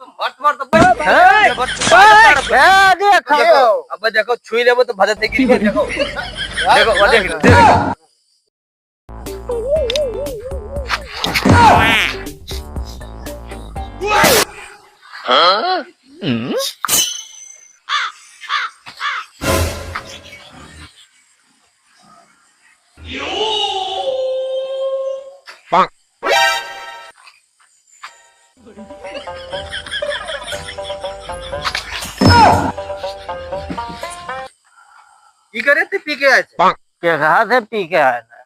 मत मत देखो अब देखो छुई लेबो तो भजत की देखो देखो देख की करे थे पी के आए थे के कहा से पी के आया था।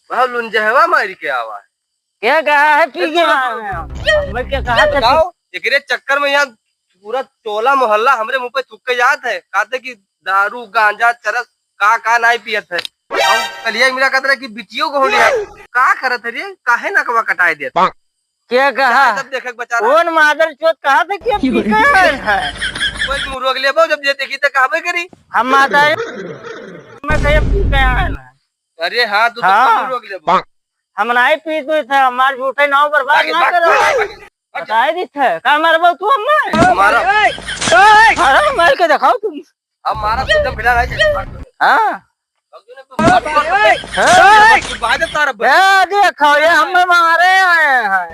वह लुंजहवा मारी के आवा है क्या कहा है पी के आया मैं क्या कहा था बताओ एकरे चक्कर में यहाँ पूरा टोला मोहल्ला हमरे मुंह पे थूक के जात है कहते कि दारू गांजा चरस का नहीं पियत है हम कलिया मेरा कहते कि बिटियो को हो लिया का करत है रे काहे ना कवा कटाए देत क्या कहा सब देखे बचा कौन मादर चोत कहा था कि पी के आया है कोई मुंह रोक ले जब ये देखी तो कहबे करी हम माता मैं कहे पी के आया है। अरे हाँ तू हाँ। तो मुंह रोक ले हम नहीं पी तो थे हमारे झूठे नाव बर्बाद ना करो बताए दी थे का मरबो तू हमें हमारा अरे मार के दिखाओ तुम अब हमारा एकदम भिड़ा रहा हाँ देखो ये हमें मारे आए हैं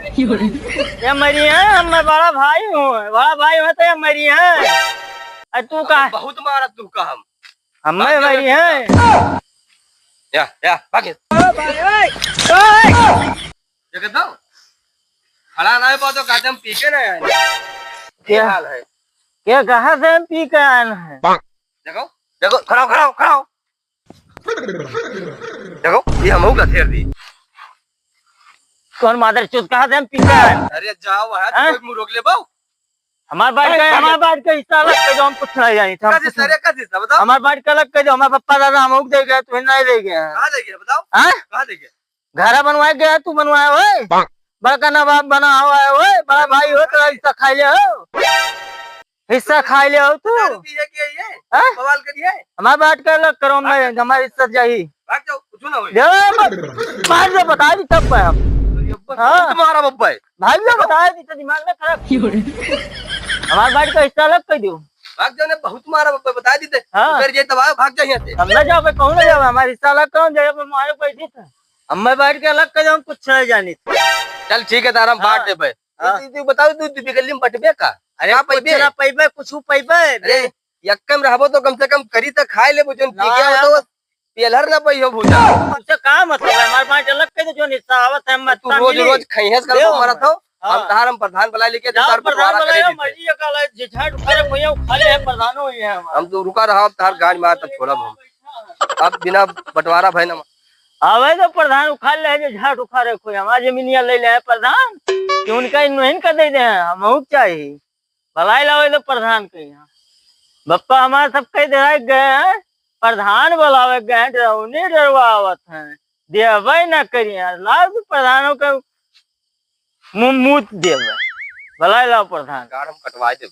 ये मरी है हमें बड़ा भाई हूँ बड़ा भाई हो तो ये मरी है तू का बहुत मारा तू का हम हमें मरी है या भागे देखो खड़ा ना है तो कहते हम पी के नहीं आए क्या हाल है क्या कहा से हम पी के आए हैं देखो देखो खड़ाओ खड़ाओ खड़ाओ देखो ये हम का थेर दी कौन मादर चोत कहा से हम पी के आए अरे जाओ है तो मुंह रोक ले बाऊ हमारे बात का हिस्सा अलग कर दो हम कुछ नहीं जानी था बताओ हमारे बात का अलग कर दो हमारे पप्पा दादा हम दे गए तुम्हें नहीं दे गए कहाँ दे गए बताओ हाँ कहाँ दे गए घर बनवाए गया तू बनवाया हो बड़का नवाब बना हुआ है वो बड़ा भाई हो तो हिस्सा खा ले हो हिस्सा खा ले हो तू बवाल करिए हमारे बात का अलग करो मैं हमारी इज्जत जाही भाग जाओ कुछ ना हो मार दे बता दी तब पे हम तुम्हारा बब्बा है भाग जा बताया दी तो दिमाग में खराब हमारे बात का हिस्सा अलग कर दो भाग जाओ ने बहुत मारा बब्बा बता दी थे हाँ। फिर ये तबाह भाग जाओ यहाँ से हम ना जाओ कहूँ ना जाओ हमारे हिस्सा अलग करो जगह पे मारे पैसे थे हमें बांट के अलग कर जाओ कुछ नहीं जानी चल ठीक है तारा हम बांट दे भाई तू बताओ तू बिगली में बटबे का अरे आप पैबे कुछ पैबे अरे यक्कम रहबो तो कम से कम करी तो खाए ले बुझन पी गया तो पेलहर ना पई हो भूजा उससे का मतलब है हमारे बांट अलग कर दो जो हिस्सा आवत है मत तू रोज रोज खइहस कर तो मरत हो हम तार हम प्रधान बुला लेके तार प्रधान बुलाया मर्जी का ला जिठाट करे भैया खाले है प्रधान हो है हम तो रुका रहा तार गाड़ी मार तक छोड़ा हम अब बिना बंटवारा भाई ना आवे तो प्रधान उखाड़ ले जो झाट उखाड़े कोई हमारे जमीनिया ले ले प्रधान कि उनका इन्वेंट कर दे हम चाहिए भलाई लावे तो प्रधान के यहाँ बप्पा हमारे सब कई दे गए हैं प्रधान बुलावे गए डरवावत है देवे न करिए लाओ भी प्रधानों का मुंह देवे भलाई लाओ प्रधान गाड़ हम कटवाए दे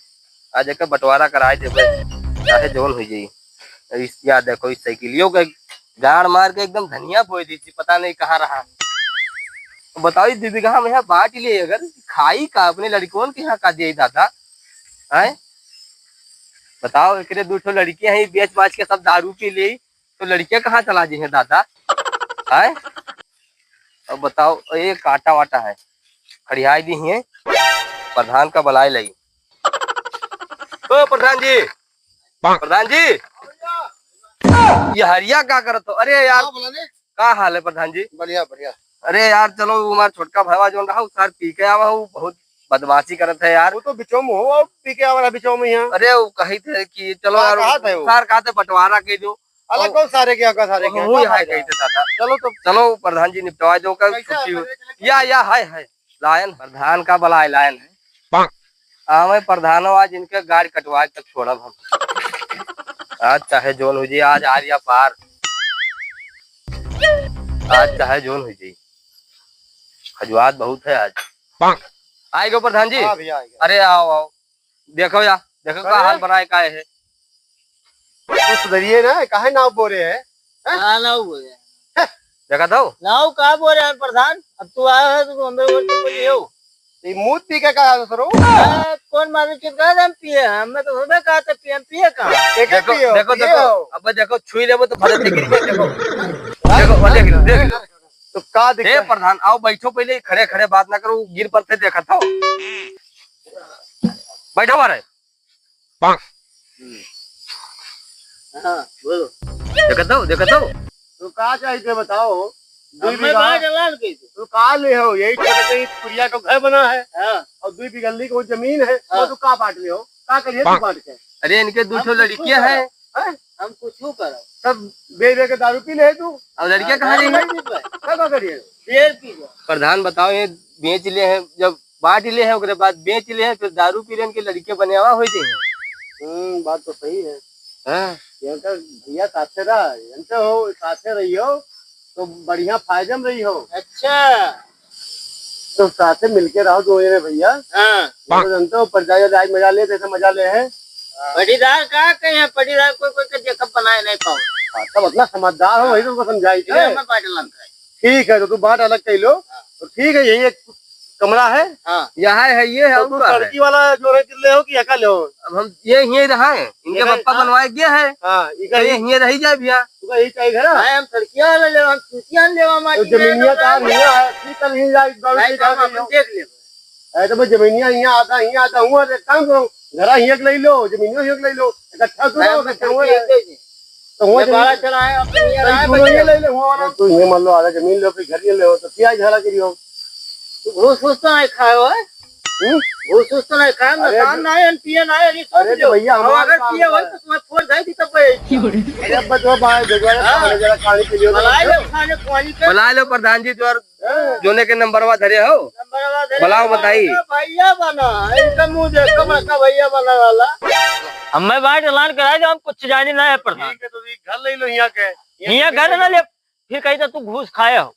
आज एक बंटवारा कराए दे चाहे जोन हो जाई इस याद देखो इस साइकिलियों का गाड़ मार के एकदम धनिया बोई दी थी पता नहीं कहाँ रहा बताओ दीपिका हम यहाँ बांट लिए अगर खाई का अपने लड़कों के यहाँ का दिया दादा है बताओ एक दो लड़कियां हैं बेच बाच के सब दारू पी ली तो लड़कियां कहाँ चला जी हैं दादा है अब बताओ ये काटा वाटा है खड़ियाई दी है प्रधान का बलाई लगी ओ प्रधान जी ये हरिया क्या करत हो अरे यार का हाल है प्रधान जी बढ़िया बढ़िया अरे यार चलो हमारा छोटका भाईवा जो रहा सर पी के आवा हूँ बहुत बदमाशी करत है यार वो तो बिचो में हो पी के आवा बिचो में यहाँ अरे वो कही थे कि चलो यार सर कहा थे बंटवारा के जो अलग कौन सारे के का सारे के वो है कही थे दादा चलो तो चलो प्रधान जी निपटवा दो कर छुट्टी या है लायन प्रधान का बलाय लायन है हाँ प्रधानो आज इनके गाड़ी कटवा तक छोड़ा हम आज चाहे जोन हो जाए आज आ या पार आज चाहे जोन हो जाए खजुआत बहुत है आज आएगा प्रधान जी अरे आओ आओ देखो या देखो का हाल बनाए का है सुधरिए ना काहे ना बोले है ना बोले देखा था लाओ कहा बोल रहे हैं प्रधान, अब तू आया है तो हमें बोल तो बोलिए हो। ये मुंह पी के कहा सरो कौन मारे के कहा हम पिए, हमें तो हमें कहा था पिए, पिए कहाँ। देखो देखो देखो अब देखो छुई ले तो फटे गिर गए देखो देखो वो देख लो तो का हे दिक्कत प्रधान आओ बैठो पहले खड़े खड़े बात ना करो गिर पड़ते देखा था बैठो मारे हाँ बोलो। देखा था तो का चाहिए बताओ। हमें बाहर डलान की थी। तो का ले हो यही छोटे कुड़िया का घर बना है हाँ और 2 बिगल्ली की वो जमीन है वो तो का बांट ले हो का करिए तू बांट के अरे इनके दूसरे लड़कियां हैं हम कुछ क्यों करो, सब बे के दारू पी ले तू और लड़कियां कहाँ रही हैं का करिए बियर पी लो। प्रधान बताओ ये बेच ले हैं जब बांट ले हैं उसके बाद बेच ले हैं फिर दारू पी रहे इनके लड़के बने हुआ हो जाए बात तो सही है। हाँ भैया साथे रहा जानते हो साथे रही हो तो बढ़िया फायदे में रही हो। अच्छा तो साथे मिलके रहो दो जने भैया। हाँ तो जानते हो पर जाए आज मजा ले जैसे मजा ले है। पटीदार कहाँ कहीं है, पटीदार कोई कोई का जगह बनाए नहीं पाओ। तब अपना समझदार हो वही तुमको समझाई थी। हमें बांट डलान का। ठीक है तो तू बांट अलग कर लो तो ठीक है यही एक कमरा है। हाँ यहाँ है ये है तो तू लड़की वाला जो है ले हो कि अकेले हो। अब हम ये यहीं रहा है इनके पापा बनवाए गया है हाँ तो ये यहीं रही जाए भैया तुका यही चाहिए घर भाई हम सड़कियां वाला ले, हम चूतियां ले, हम तो जमीनिया का नहीं है ठीक है नहीं जाए देख ले। तो मैं जमीनिया यहाँ आता हूँ एक काम करो घर यहाँ ले लो जमीनिया ले लो इकट्ठा तो हुआ बारह चढ़ाए अपने ले लो तू ये मान लो आधा जमीन लो फिर घर ले हो तो क्या झगड़ा करी हो। घूस फूस तो नहीं खाए हो, घूस फूस तो नहीं खाए, मकान ना है पिए ना है। अरे तो भैया अगर पिए हो तो तुम्हें फोन दे दी तब अरे अब तो बाहर जरा खाने के लिए बुलाए लो खाने पानी के बुला लो प्रधान जी तो जोने के नंबर धरे हो बुलाओ बताइए भैया बना इनका मुंह देखो बड़का भैया बना वाला। हमें बाहर ऐलान कराए जो हम कुछ जाने ना है प्रधान। ठीक है तो घर ले लो यहाँ के यहाँ घर ना ले फिर कही तो तू घूस खाए हो,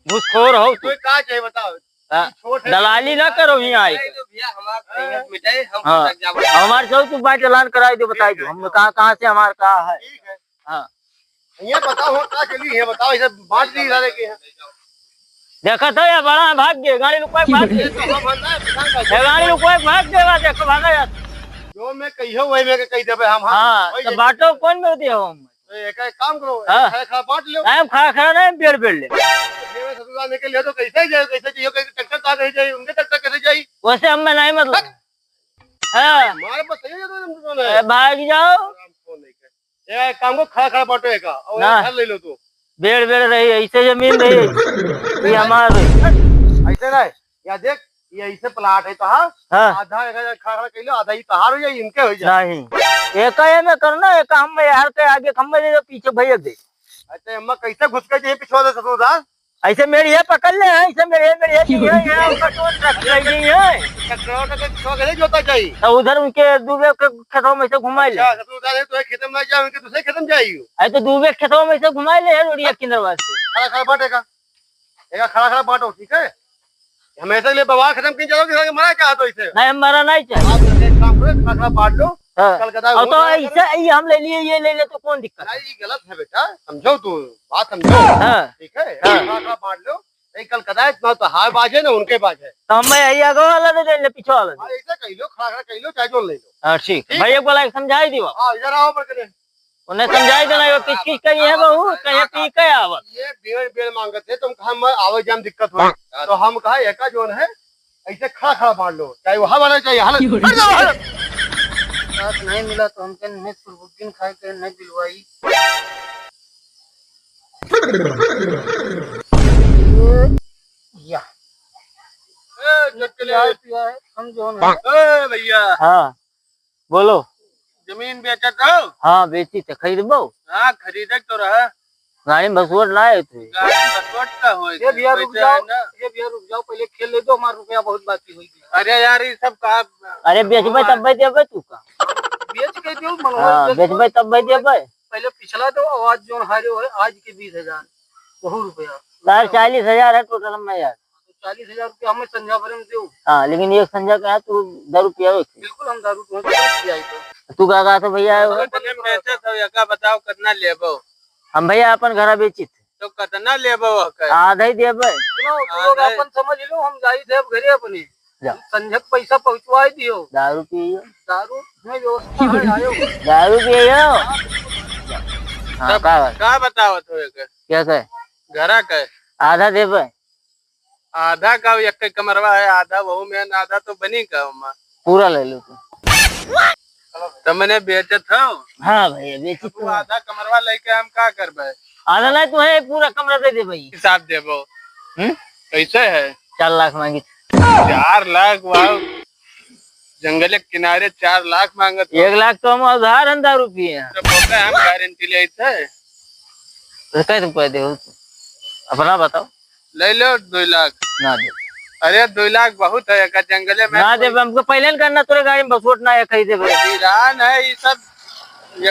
घूसखोर हो तू। कोई कहा चाहिए बताओ। दलाली ना करो यहाँ आई। हाँ हमारे से तू बाइट ऐलान कराई दो बताई दो हम कहाँ से हमारे कहा है। ठीक है हाँ ये बताओ कहाँ चली है बताओ इसे बांट दी इधर के देखा था या बड़ा भाग गए गाड़ी रुकवाए भाग गए गाड़ी रुकवाए भाग देगा देखो भागा जाता। जो मैं कहियो वही मैं कही देबे हम। हाँ तो बाटो कौन में दिया हम एक काम करो हाँ। खा बांट लो हम खा खा नहीं बेड़ बेड़ ले ससुराल निकल लिया तो कैसे जाए कैसे चाहिए ट्रैक्टर कहाँ कैसे जाए उनके ट्रैक्टर कैसे जाए वैसे हमें नहीं मतलब हाँ हमारे पास सही है तो तुम दोनों भाग जाओ ये काम को खड़ा खड़ा बांटो एक और घर ले लो तू बेड़ बेड़ रही ऐसे जमीन रही हमारे ऐसे ना या देख ये ऐसे प्लाट है कहा हाँ आधा खड़ा खड़ा कर लो आधा ही कहार हो जाए इनके हो जाए नहीं एक में करना एक हम यार के आगे खम्बे दे पीछे भैया दे। अच्छा अम्मा कैसे घुस के जाए पिछवा दे ससुरदार ऐसे मेरी है पकड़ ले ऐसे मेरी है जोता चाहिए तो उधर उनके दूबे के खेतों में से घुमाई ले। ससुरदार है तो खेत में जाए उनके दूसरे खेत में जाइए अरे तो दूबे खेतों में से घुमाई ले रोडिया किंदरवा से खड़ा खड़ा बांटेगा एक खड़ा खड़ा बांटो ठीक है हमेशा के लिए बवाल खत्म की चलो मरा क्या तो इसे नहीं हमारा नहीं चाहिए आप एक काम करो खड़ा खड़ा बांट लो कल कदा और तो ऐसे ये हम ले लिए ये ले ले तो कौन दिक्कत है। ये गलत है बेटा समझो तू बात समझो हाँ ठीक है खड़ा खड़ा बांट लो एक कल कदा इतना तो हार बाजे ना उनके बाजे तो हम यही आगे वाला दे ले पीछे वाला दे। ऐसा कह लो खड़ा खड़ा कह लो चाहे जो ले लो हाँ ठीक भैया बोला समझाई दी हाँ इधर आओ पर करे उन्हें समझाई देना ये किस किस कही है बहू कहीं पी के आवत ये बेड़ बेड़ मांगते तुम हम आवे जाम दिक्कत हो तो हम कहा एका जोन है ऐसे खड़ा खड़ा बांट लो चाहे वहां वाला चाहिए नहीं मिला तो हमके नहीं सुरबुद्दीन खाए के नहीं दिलवाई। या हम जो भैया हाँ बोलो जमीन बेचा था हाँ बेची थे खरीदबो हाँ खरीदे तो रहा गाड़ी में बसवट लाए थे ये भैया रुक जाओ पहले खेल ले दो हमारा रुपया बहुत बाकी हुई अरे यार ये सब कहा अरे बेचबे तब भाई देबे तू का बेच के दो हाँ बेचबे तब भाई देबे पहले पिछला दो आवाज जो हारे है आज के 20,000 बहुत रुपया सार 40,000 है टोटल में यार 40,000 रुपया हमें संध्या भरे में दो। हाँ लेकिन एक संजय का है तू दारू पिया बिल्कुल हम दारू पिया तू कहा था भैया पैसे तो यका बताओ कितना लेबो हम भैया अपन घर बेची थे तो कितना लेबो कर आधा ही देबे। सुनो तुम लोग अपन समझ लो, हम जाई थे अब घरे अपनी जा। संझक पैसा पहुंचवा दियो। दारू पियो, दारू में व्यवस्था है, आयो दारू पियो। हाँ का बतावत हो के क्या कहे? घरा के आधा देबे। आधा का एक कमरवा है, आधा वहू में आधा तो बनी का उमा पूरा ले लो तू। तुमने बेचत हो। हाँ भैया बेची तू आधा कमरवा लेके हम का करबे? आधा नहीं तो है, पूरा कमरा दे दे भाई। हिसाब देबो कैसे है? 4 लाख मांगी। 4 लाख? वाह, जंगल के किनारे 4 लाख मांगत हो। 1 लाख तो हम उधार हम दारू पिए हैं। तो बोले हम गारंटी ले थे। तो कैसे रुपए दे अपना बताओ। ले लो 2 लाख। ना दे, अरे 2 लाख बहुत है का जंगले में। ना दे, हमको पहले करना तोरे गाड़ी में बसोट ना है कहीं दे भाई। ईरान है ये सब।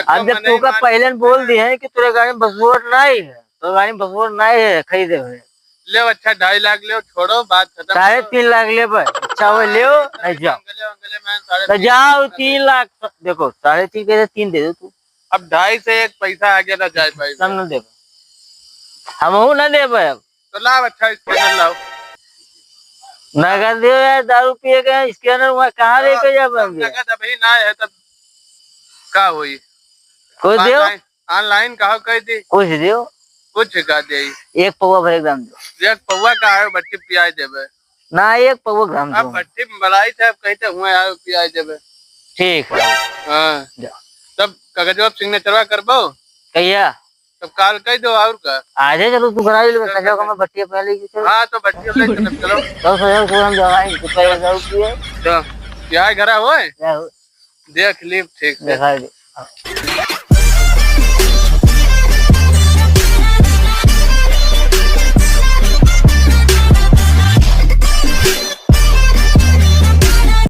अब जब तू का पहले बोल दिए हैं कि तेरे गाड़ी में बसोट नहीं है, तो गाड़ी में बसोट नहीं है खरीदे भाई। ले अच्छा 2.5 लाख ले, छोड़ो बात खत्म। 3.5 लाख ले भाई। अच्छा वो ले नहीं जाओ जंगले में तो जाओ 3 लाख। देखो 3.5 के 3 दे दो तू। अब 2.5 से एक पैसा आगे ना जाए भाई। तब न दे, हम न दे भाई। अब तो लाओ अच्छा स्कैनर लाओ। नगद दे यार, दारू पिए गए स्कैनर वहाँ कहाँ लेके जा पाएंगे? नगद अभी ना है तब का हुई? कुछ दियो, ऑनलाइन कहो कह दी कुछ दियो। कुछ का दे। 1 पौवा भर ग्राम दो। 1 पौवा का है बट्टी पियाज देवे। ना 1 पौवा ग्राम अब दो। भट्टी में मलाई थे, अब कहते हुए आयो पियाज देवे। ठीक है हाँ जाओ। तब कागजवा सिग्नेचरवा करबो कहिया तब काल कह दो और का। आज चलो तू करा ले सजा का मैं बट्टिया पहले की चलो। हाँ तो भट्टी ले चलो। तो सजा को हम दवाई तो पहले दारू पिए। तो क्या घरा होए जाओ देख ली ठीक से। दिखा दे।